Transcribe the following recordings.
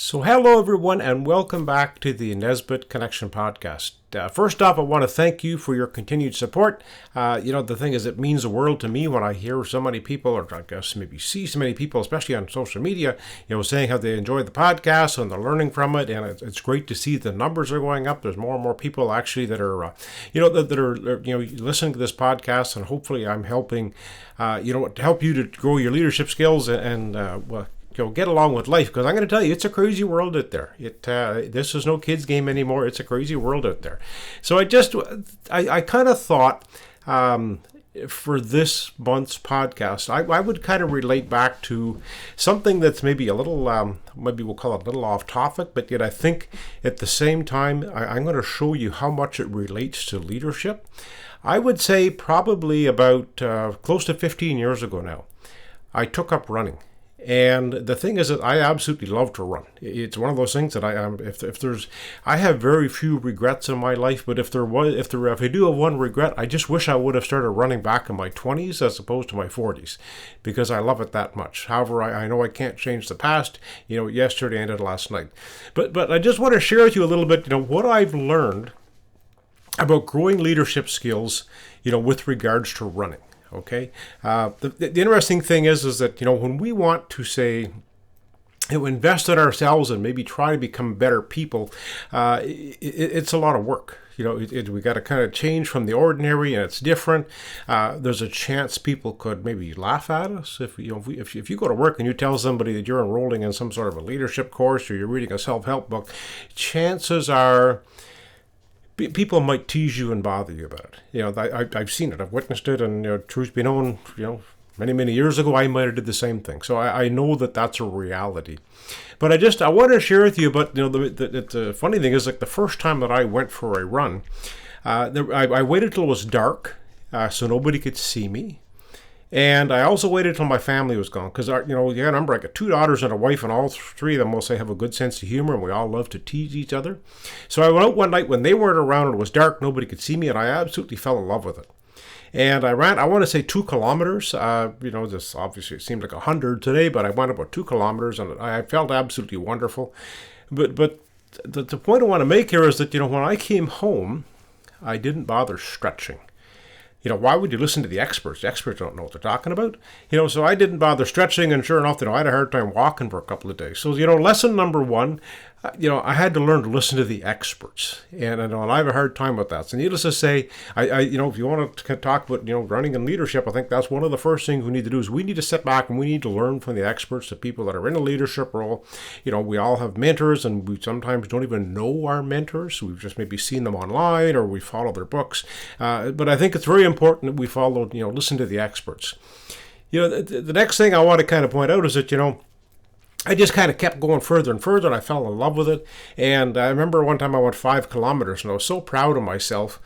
So hello everyone and welcome back to the Nesbitt Connection podcast. First off, I want to thank you for your continued support. The thing is, it means the world to me when I hear so many people, or I guess maybe see so many people, especially on social media, saying how they enjoy the podcast and they're learning from it. And it's great to see the numbers are going up. There's more and more people actually that are, listening to this podcast, and hopefully I'm helping, to help you to grow your leadership skills and get along with life, because I'm going to tell you, it's a crazy world out there. This is no kid's game anymore. It's a crazy world out there. So I kind of thought for this month's podcast, I would kind of relate back to something that's maybe a little, maybe we'll call it a little off topic, but yet I think at the same time, I'm going to show you how much it relates to leadership. I would say probably about close to 15 years ago now, I took up running. And the thing is that I absolutely love to run. It's one of those things that I have very few regrets in my life, but if I do have one regret, I just wish I would have started running back in my 20s as opposed to my 40s, because I love it that much. However, I know I can't change the past. Yesterday ended last night. But I just want to share with you a little bit, what I've learned about growing leadership skills, with regards to running. Okay. The interesting thing is that, when we want to say, invest in ourselves and maybe try to become better people, it's a lot of work. We got to kind of change from the ordinary, and it's different. There's a chance people could maybe laugh at us if you go to work and you tell somebody that you're enrolling in some sort of a leadership course or you're reading a self-help book. Chances are people might tease you and bother you about it. I've seen it. I've witnessed it. And truth be known, many, many years ago, I might have did the same thing. So I know that that's a reality. But I want to share with you about, the funny thing is, like, the first time that I went for a run, I waited till it was dark so nobody could see me. And I also waited till my family was gone, because, you got to remember, I got 2 daughters and a wife, and all 3 of them will say have a good sense of humor, and we all love to tease each other. So I went out one night when they weren't around and it was dark, nobody could see me, and I absolutely fell in love with it. And I ran, I want to say 2 kilometers. This obviously it seemed like 100 today, but I went about 2 kilometers, and I felt absolutely wonderful. But the point I want to make here is that, when I came home, I didn't bother stretching. Why would you listen to the experts? The experts don't know what they're talking about. So I didn't bother stretching, and sure enough, I had a hard time walking for a couple of days. So, lesson number 1, I had to learn to listen to the experts. And I have a hard time with that. So needless to say, if you want to talk about, running and leadership, I think that's one of the first things we need to do is we need to sit back and we need to learn from the experts, the people that are in a leadership role. We all have mentors, and we sometimes don't even know our mentors. We've just maybe seen them online, or we follow their books. But I think it's very important that we follow, listen to the experts. The next thing I want to kind of point out is that, I just kind of kept going further and further, and I fell in love with it. And I remember one time I went 5 kilometers, and I was so proud of myself,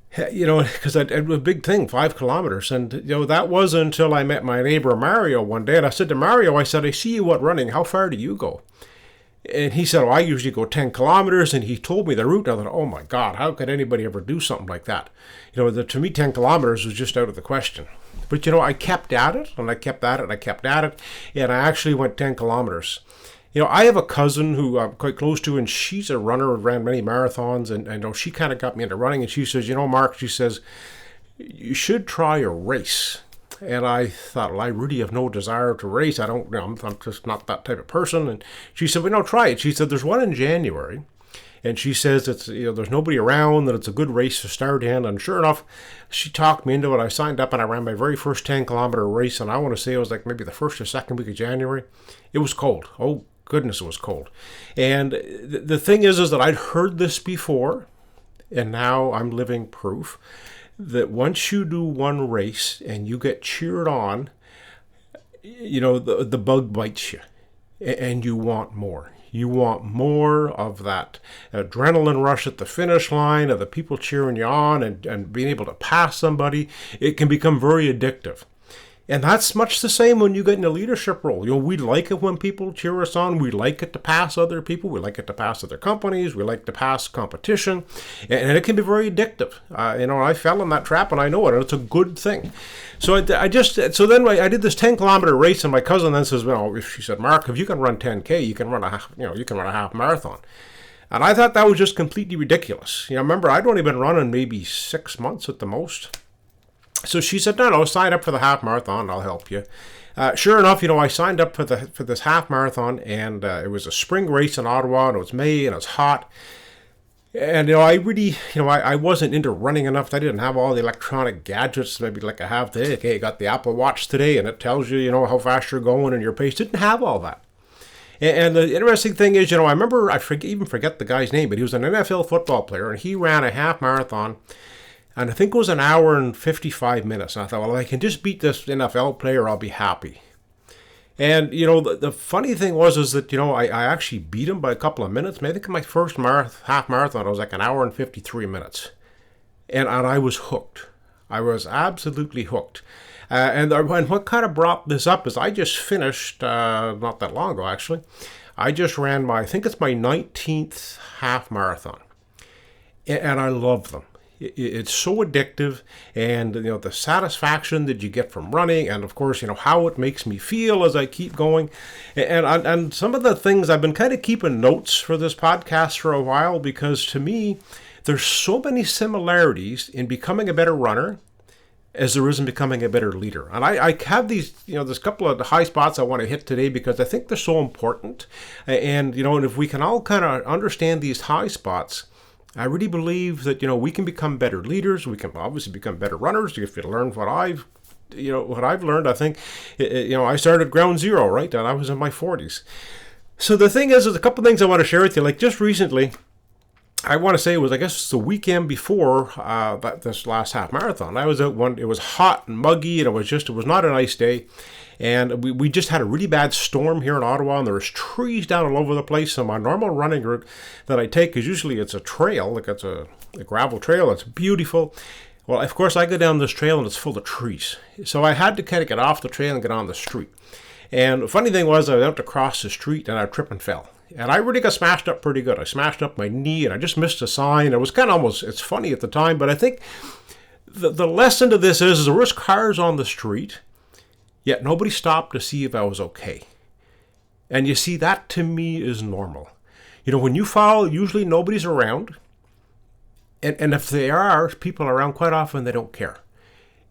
because it was a big thing, 5 kilometers. And, that wasn't until I met my neighbor Mario one day. And I said to Mario, I said, I see you running. How far do you go? And he said, I usually go 10 kilometers. And he told me the route. And I thought, oh, my God, how could anybody ever do something like that? To me, 10 kilometers was just out of the question. But, I kept at it, and I kept at it, and I kept at it, and I actually went 10 kilometers. I have a cousin who I'm quite close to, and she's a runner, ran many marathons, and I know she kind of got me into running, and she says, Mark, she says, you should try a race. And I thought, well, I really have no desire to race. I'm just not that type of person. And she said, well, no, try it. She said, there's one in January. And she says it's there's nobody around, that it's a good race to start in. And sure enough, she talked me into it. I signed up and I ran my very first 10-kilometer race. And I want to say it was like maybe the first or second week of January. It was cold. Oh, goodness, it was cold. And the thing is that I'd heard this before, and now I'm living proof that once you do one race and you get cheered on, the bug bites you, and you want more. You want more of that adrenaline rush at the finish line, of the people cheering you on and being able to pass somebody. It can become very addictive. And that's much the same when you get in a leadership role. We like it when people cheer us on. We like it to pass other people. We like it to pass other companies. We like to pass competition. And it can be very addictive. I fell in that trap and I know it, and it's a good thing. So then I did this 10-kilometer race, and my cousin then says, she said, Mark, if you can run 10K, you can run a half marathon. And I thought that was just completely ridiculous. Remember, I'd only been running maybe 6 months at the most. So she said, no, sign up for the half marathon. I'll help you. Sure enough, I signed up for this half marathon, and it was a spring race in Ottawa, and it was May, and it was hot. And, I really, I wasn't into running enough. I didn't have all the electronic gadgets maybe like I have today. Okay, I got the Apple Watch today, and it tells you, how fast you're going and your pace. Didn't have all that. And the interesting thing is, I remember, I forget the guy's name, but he was an NFL football player, and he ran a half marathon. And I think it was an hour and 55 minutes. And I thought, well, if I can just beat this NFL player, I'll be happy. And, the funny thing is that, I actually beat him by a couple of minutes. I think in my first half marathon, I was like an hour and 53 minutes. And I was hooked. I was absolutely hooked. And what kind of brought this up is I just finished, not that long ago, actually. I just ran I think it's my 19th half marathon. And I love them. It's so addictive, and the satisfaction that you get from running, and of course how it makes me feel as I keep going, and some of the things I've been kind of keeping notes for this podcast for a while, because to me there's so many similarities in becoming a better runner as there is in becoming a better leader. And I have these, there's a couple of high spots I want to hit today because I think they're so important, and and if we can all kind of understand these high spots, I really believe that, we can become better leaders. We can obviously become better runners if you learn what I've learned. I think, I started ground zero, right? And I was in my 40s. So the thing is a couple of things I want to share with you. Like just recently, I want to say it was, I guess, the weekend before this last half marathon. I was out it was hot and muggy, and it was not a nice day. And we just had a really bad storm here in Ottawa, and there was trees down all over the place. So my normal running route that I take is usually it's a trail, like it's a gravel trail. It's beautiful. Well, of course, I go down this trail, and it's full of trees. So I had to kind of get off the trail and get on the street. And the funny thing was, I was out to cross the street, and I tripped and fell. And I really got smashed up pretty good. I smashed up my knee, and I just missed a sign. It was kind of it's funny at the time, but I think the lesson to this is there was cars on the street, yet nobody stopped to see if I was okay. And you see, that to me is normal. When you fall, usually nobody's around. And if they are, people are around quite often, they don't care.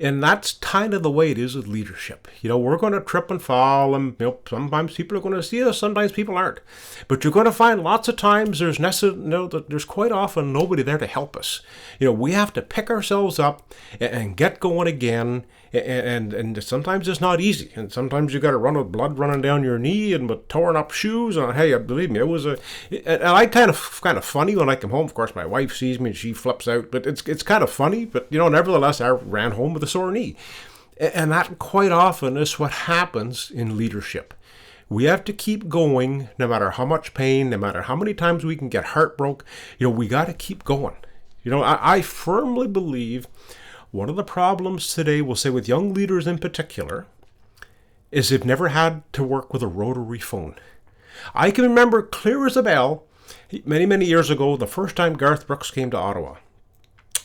And that's kind of the way it is with leadership. We're going to trip and fall, and sometimes people are going to see us, sometimes people aren't. But you're going to find lots of times there's quite often nobody there to help us. We have to pick ourselves up and get going again. And sometimes it's not easy, and sometimes you got to run with blood running down your knee and with torn up shoes. And hey, believe me, it was and I kind of funny when I come home. Of course, my wife sees me and she flips out, but it's kind of funny. But nevertheless, I ran home with a sore knee, and that quite often is what happens in leadership. We have to keep going, no matter how much pain, no matter how many times we can get heartbroken. We got to keep going. I firmly believe. One of the problems today, we'll say with young leaders in particular, is they've never had to work with a rotary phone. I can remember clear as a bell, many, many years ago, the first time Garth Brooks came to Ottawa,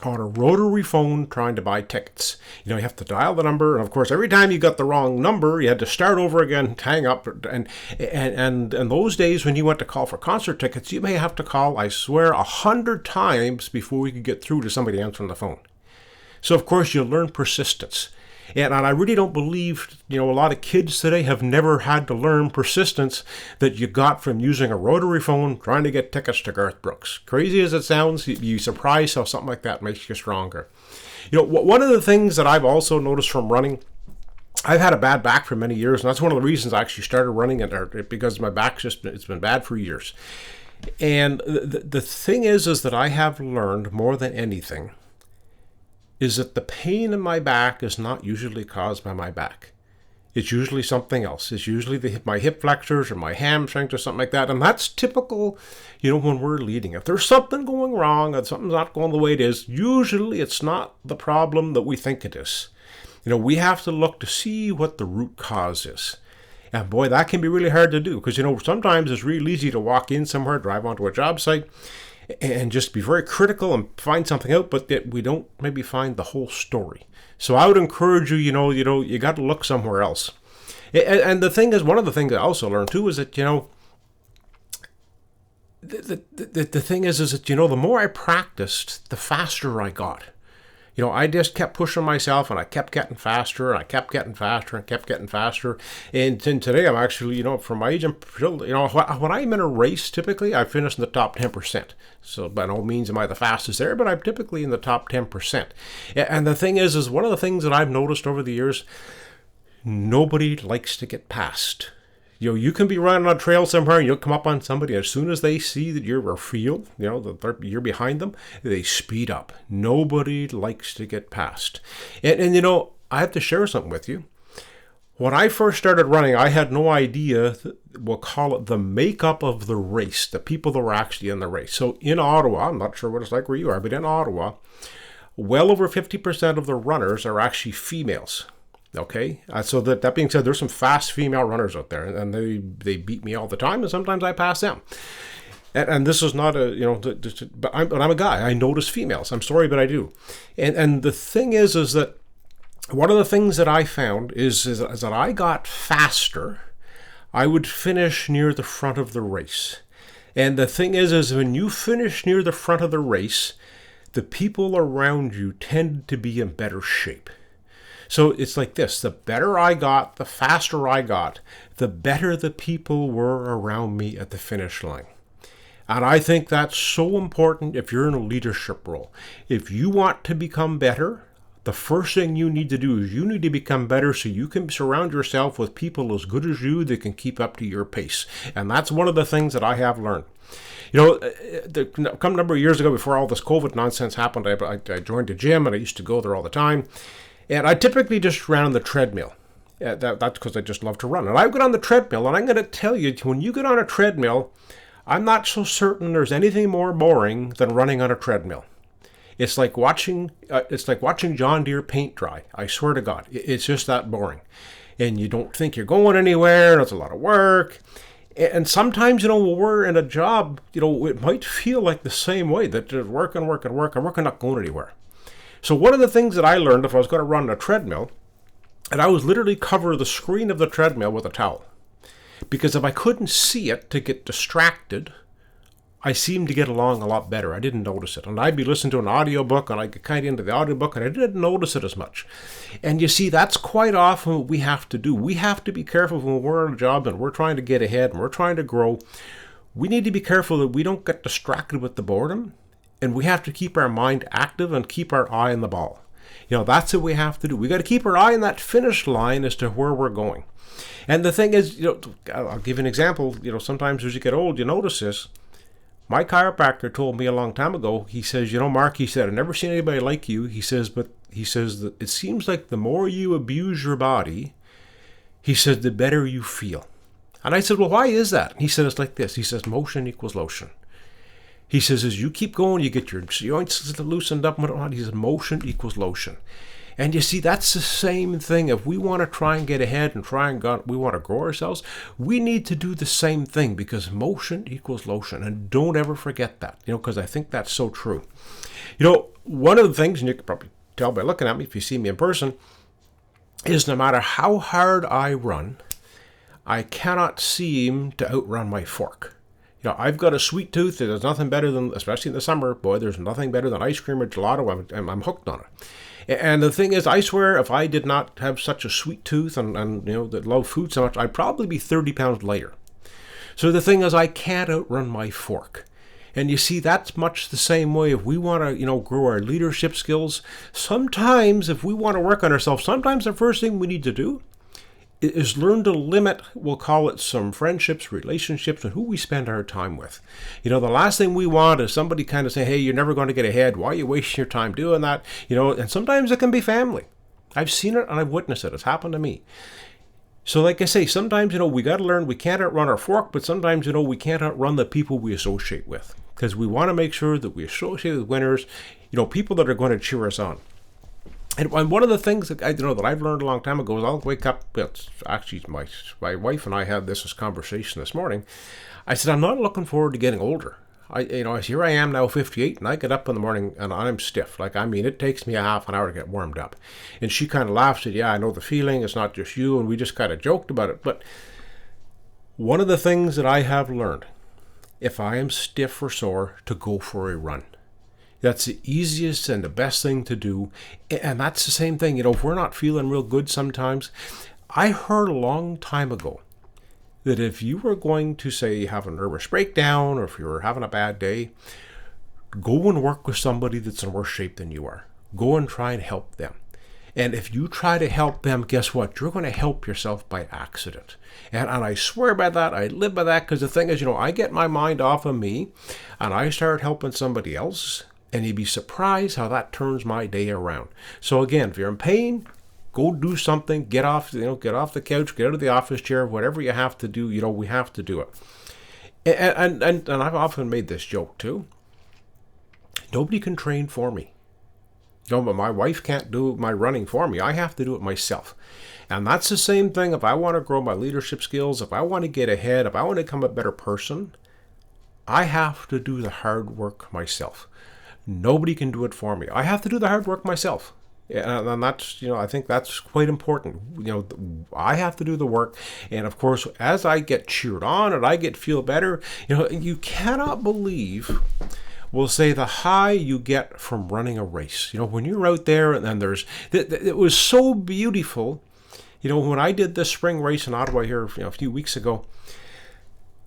on a rotary phone trying to buy tickets. You have to dial the number, and of course, every time you got the wrong number, you had to start over again, hang up, and those days when you went to call for concert tickets, you may have to call, I swear, 100 times before you could get through to somebody answering the phone. So, of course, you learn persistence. And I really don't believe, a lot of kids today have never had to learn persistence that you got from using a rotary phone trying to get tickets to Garth Brooks. Crazy as it sounds, you'd be surprised how something like that makes you stronger. One of the things that I've also noticed from running, I've had a bad back for many years, and that's one of the reasons I actually started running, because my back's it's been bad for years. And the thing is that I have learned more than anything is that the pain in my back is not usually caused by my back. It's usually something else. It's usually my hip flexors or my hamstrings or something like that. And that's typical, when we're leading. If there's something going wrong and something's not going the way it is, usually it's not the problem that we think it is. We have to look to see what the root cause is. And boy, that can be really hard to do because, sometimes it's really easy to walk in somewhere, drive onto a job site, and just be very critical and find something out, but that we don't maybe find the whole story. So I would encourage you, you got to look somewhere else. And the thing is, one of the things I also learned too is that, the thing is that, the more I practiced, the faster I got. I just kept pushing myself, and I kept getting faster, and I kept getting faster, and kept getting faster. And today, I'm actually, for my age, I'm still, when I'm in a race, typically, I finish in the top 10%. So by no means am I the fastest there, but I'm typically in the top 10%. And the thing is one of the things that I've noticed over the years, nobody likes to get passed. You can be running on a trail somewhere and you'll come up on somebody. As soon as they see that you're a field, that you're behind them, they speed up. Nobody likes to get passed. And I have to share something with you. When I first started running, I had no idea, we'll call it the makeup of the race, the people that were actually in the race. So in Ottawa, I'm not sure what it's like where you are, but in Ottawa, well over 50% of the runners are actually females. Okay, so that being said, there's some fast female runners out there, and they beat me all the time, and sometimes I pass them. And this is not but I'm a guy. I notice females. I'm sorry, but I do. And the thing is that one of the things that I found is that I got faster. I would finish near the front of the race. And the thing is when you finish near the front of the race, the people around you tend to be in better shape. So it's like this, the better I got, the faster I got, the better the people were around me at the finish line. And I think that's so important if you're in a leadership role. If you want to become better, the first thing you need to do is you need to become better so you can surround yourself with people as good as you that can keep up to your pace. And that's one of the things that I have learned. Come a number of years ago, before all this COVID nonsense happened, I joined a gym and I used to go there all the time. And I typically just ran on the treadmill. That's because I just love to run. And I get on the treadmill, and I'm going to tell you, when you get on a treadmill, I'm not so certain there's anything more boring than running on a treadmill. It's like watching John Deere paint dry. I swear to God, it's just that boring. And you don't think you're going anywhere, and it's a lot of work. And sometimes, when we're in a job, it might feel like the same way, that you're working, and we're not going anywhere. So one of the things that I learned if I was going to run on a treadmill, and I was literally cover the screen of the treadmill with a towel. Because if I couldn't see it to get distracted, I seemed to get along a lot better. I didn't notice it. And I'd be listening to an audiobook, and I'd get kind of into the audiobook, and I didn't notice it as much. And you see, that's quite often what we have to do. We have to be careful when we're on a job and we're trying to get ahead and we're trying to grow. We need to be careful that we don't get distracted with the boredom. And we have to keep our mind active and keep our eye on the ball. That's what we have to do. We got to keep our eye on that finish line as to where we're going. And the thing is, I'll give you an example. Sometimes as you get old, you notice this. My chiropractor told me a long time ago, he says, Mark, he said, I've never seen anybody like you. He says that it seems like the more you abuse your body, he says, the better you feel. And I said, well, why is that? And he said, it's like this. He says, motion equals lotion. He says, as you keep going, you get your joints loosened up and whatnot. He says, motion equals lotion. And you see, that's the same thing. If we want to try and get ahead and we want to grow ourselves, we need to do the same thing because motion equals lotion. And don't ever forget that, because I think that's so true. One of the things, and you can probably tell by looking at me if you see me in person, is no matter how hard I run, I cannot seem to outrun my fork. I've got a sweet tooth. There's nothing better than, especially in the summer, boy, there's nothing better than ice cream or gelato. I'm hooked on it. And the thing is, I swear, if I did not have such a sweet tooth and that love food so much, I'd probably be 30 pounds lighter. So the thing is, I can't outrun my fork. And you see, that's much the same way. If we want to, grow our leadership skills, sometimes if we want to work on ourselves, sometimes the first thing we need to do is learn to limit, we'll call it some friendships, relationships, and who we spend our time with. The last thing we want is somebody kind of say, hey, you're never going to get ahead. Why are you wasting your time doing that? And sometimes it can be family. I've seen it and I've witnessed it. It's happened to me. So like I say, sometimes, we got to learn we can't outrun our fork, but sometimes, we can't outrun the people we associate with because we want to make sure that we associate with winners, people that are going to cheer us on. And one of the things that that I've learned a long time ago is I'll wake up. It's actually my wife and I had this conversation this morning. I said I'm not looking forward to getting older. Here I am now, 58, and I get up in the morning and I'm stiff. It takes me a half an hour to get warmed up. And she kind of laughed, said, "Yeah, I know the feeling. It's not just you." And we just kind of joked about it. But one of the things that I have learned, if I am stiff or sore, to go for a run. That's the easiest and the best thing to do. And that's the same thing, if we're not feeling real good sometimes. I heard a long time ago that if you were going to, say, have a nervous breakdown, or if you were having a bad day, go and work with somebody that's in worse shape than you are. Go and try and help them. And if you try to help them, guess what? You're going to help yourself by accident. And I swear by that. I live by that, because the thing is, I get my mind off of me and I start helping somebody else. And you'd be surprised how that turns my day around. So again, if you're in pain, go do something. Get off the couch, get out of the office chair, whatever you have to do. We have to do it. And I've often made this joke too. Nobody can train for me. But my wife can't do my running for me. I have to do it myself. And that's the same thing. If I want to grow my leadership skills, if I want to get ahead, if I want to become a better person, I have to do the hard work myself. Nobody can do it for me. I have to do the hard work myself. And that's, I think that's quite important. I have to do the work. And of course, as I get cheered on and I feel better, you cannot believe, we'll say, the high you get from running a race. When you're out there and then it was so beautiful. When I did this spring race in Ottawa here, a few weeks ago,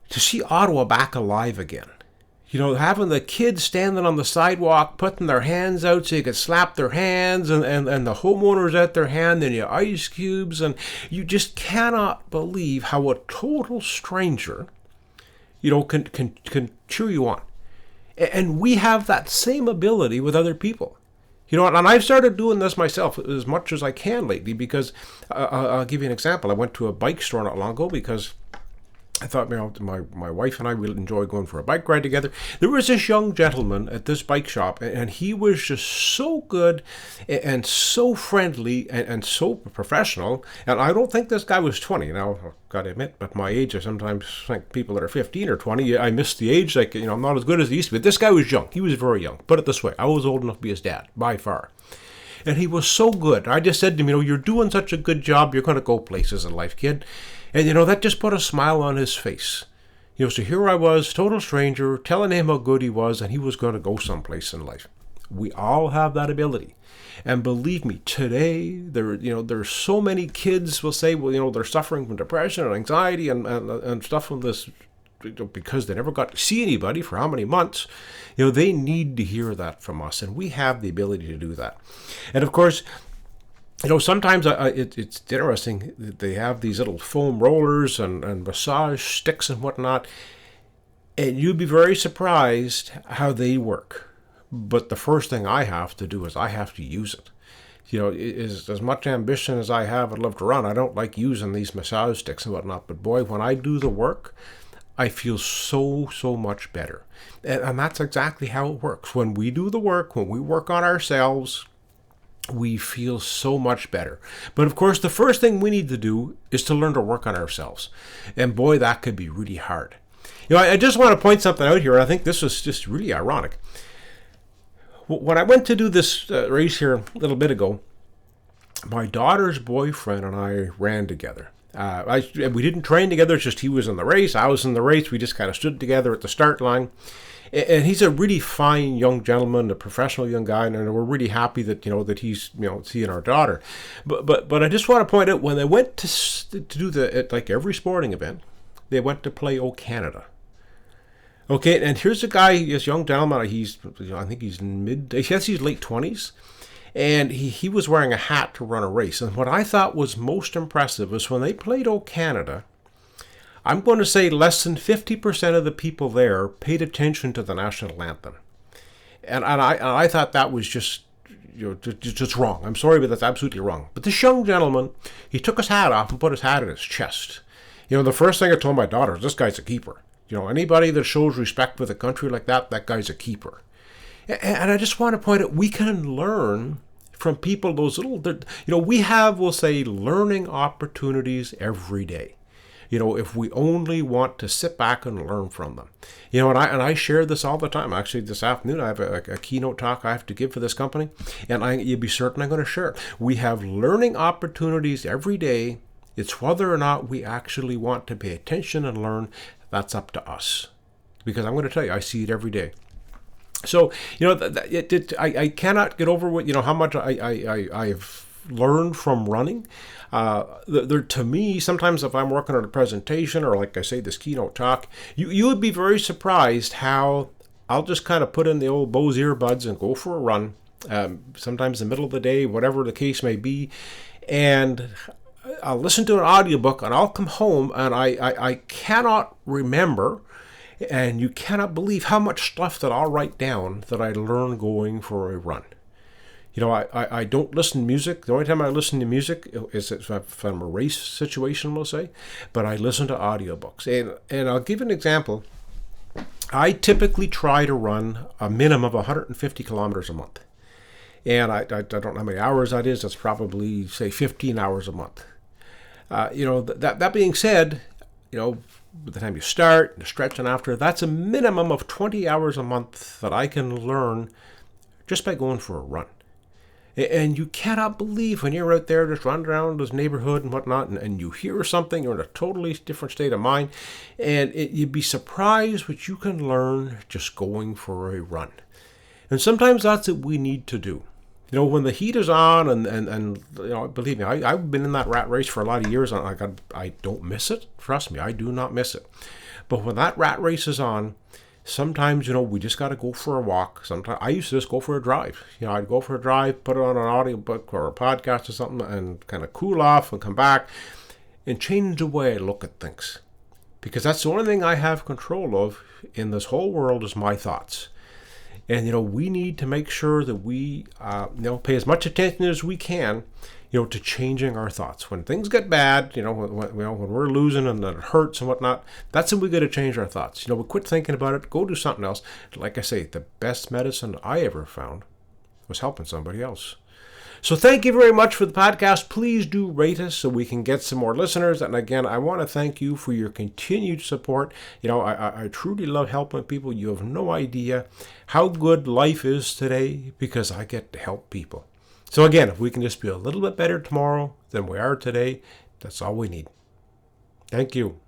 to see Ottawa back alive again. Having the kids standing on the sidewalk, putting their hands out so you could slap their hands, and the homeowners at their hand, and your ice cubes, and you just cannot believe how a total stranger, can cheer you on. And we have that same ability with other people. And I've started doing this myself as much as I can lately, because I'll give you an example. I went to a bike store not long ago because I thought, my wife and I will enjoy going for a bike ride together. There was this young gentleman at this bike shop, and he was just so good and so friendly and so professional. And I don't think this guy was 20. Now, I've got to admit, at my age, I sometimes think people that are 15 or 20, I miss the age. I'm not as good as he used to be. But this guy was young. He was very young. Put it this way, I was old enough to be his dad, by far. And he was so good. I just said to him, you're doing such a good job. You're going to go places in life, kid. And, that just put a smile on his face. So here I was, total stranger, telling him how good he was, and he was going to go someplace in life. We all have that ability. And believe me, today, there's so many kids will say, they're suffering from depression and anxiety and stuff from this, because they never got to see anybody for how many months. They need to hear that from us, and we have the ability to do that. And of course, sometimes it's interesting that they have these little foam rollers and massage sticks and whatnot, and you'd be very surprised how they work. But the first thing I have to do is I have to use it. Is as much ambition as I have, I'd love to run. I don't like using these massage sticks and whatnot, but boy, when I do the work, I feel so much better. And that's exactly how it works. When we do the work, when we work on ourselves, we feel so much better. But of course, the first thing we need to do is to learn to work on ourselves. And boy, that could be really hard. I just want to point something out here. I think this was just really ironic. When I went to do this race here a little bit ago, my daughter's boyfriend and I ran together. We didn't train together. It's just he was in the race, I was in the race. We just kind of stood together at the start line. And he's a really fine young gentleman, a professional young guy, and we're really happy that that he's seeing our daughter. But I just want to point out, when they went to do like every sporting event, they went to play O Canada. Okay, and here's a guy, this young gentleman. I think he's he's late 20s, and he was wearing a hat to run a race. And what I thought was most impressive was when they played O Canada, I'm going to say less than 50% of the people there paid attention to the national anthem. And I thought that was just wrong. I'm sorry, but that's absolutely wrong. But this young gentleman, he took his hat off and put his hat in his chest. The first thing I told my daughter is, this guy's a keeper. Anybody that shows respect for the country like that guy's a keeper. And I just want to point out, we can learn from people those little, we have, we'll say, learning opportunities every day. If we only want to sit back and learn from them. And I share this all the time. Actually, this afternoon I have a keynote talk I have to give for this company, and you'd be certain I'm going to share it. We have learning opportunities every day. It's whether or not we actually want to pay attention and learn. That's up to us. Because I'm going to tell you, I see it every day. So, I cannot get over what, how much I've learned from running. To me, sometimes if I'm working on a presentation or, like I say, this keynote talk, you would be very surprised how I'll just kind of put in the old Bose earbuds and go for a run, sometimes in the middle of the day, whatever the case may be, and I'll listen to an audiobook and I'll come home and I cannot remember, and you cannot believe how much stuff that I'll write down that I learned going for a run. I don't listen to music. The only time I listen to music is if I'm in a race situation, we'll say. But I listen to audiobooks. And I'll give an example. I typically try to run a minimum of 150 kilometers a month. And I don't know how many hours that is. That's probably, say, 15 hours a month. That being said, by the time you start and stretch and after, that's a minimum of 20 hours a month that I can learn just by going for a run. And you cannot believe when you're out there just running around this neighborhood and whatnot, and you hear something, you're in a totally different state of mind, and you'd be surprised what you can learn just going for a run. And sometimes that's what we need to do. When the heat is on, and believe me, I've been in that rat race for a lot of years, and I don't miss it. Trust me, I do not miss it. But when that rat race is on, sometimes, we just got to go for a walk. Sometimes I used to just go for a drive. I'd go for a drive, put it on an audiobook or a podcast or something, and kind of cool off and come back and change the way I look at things. Because that's the only thing I have control of in this whole world is my thoughts. And, we need to make sure that we, pay as much attention as we can, to changing our thoughts. When things get bad, when we're losing and it hurts and whatnot, that's when we got to change our thoughts. We quit thinking about it, go do something else. Like I say, the best medicine I ever found was helping somebody else. So thank you very much for the podcast. Please do rate us so we can get some more listeners. And again, I want to thank you for your continued support. I truly love helping people. You have no idea how good life is today because I get to help people. So again, if we can just be a little bit better tomorrow than we are today, that's all we need. Thank you.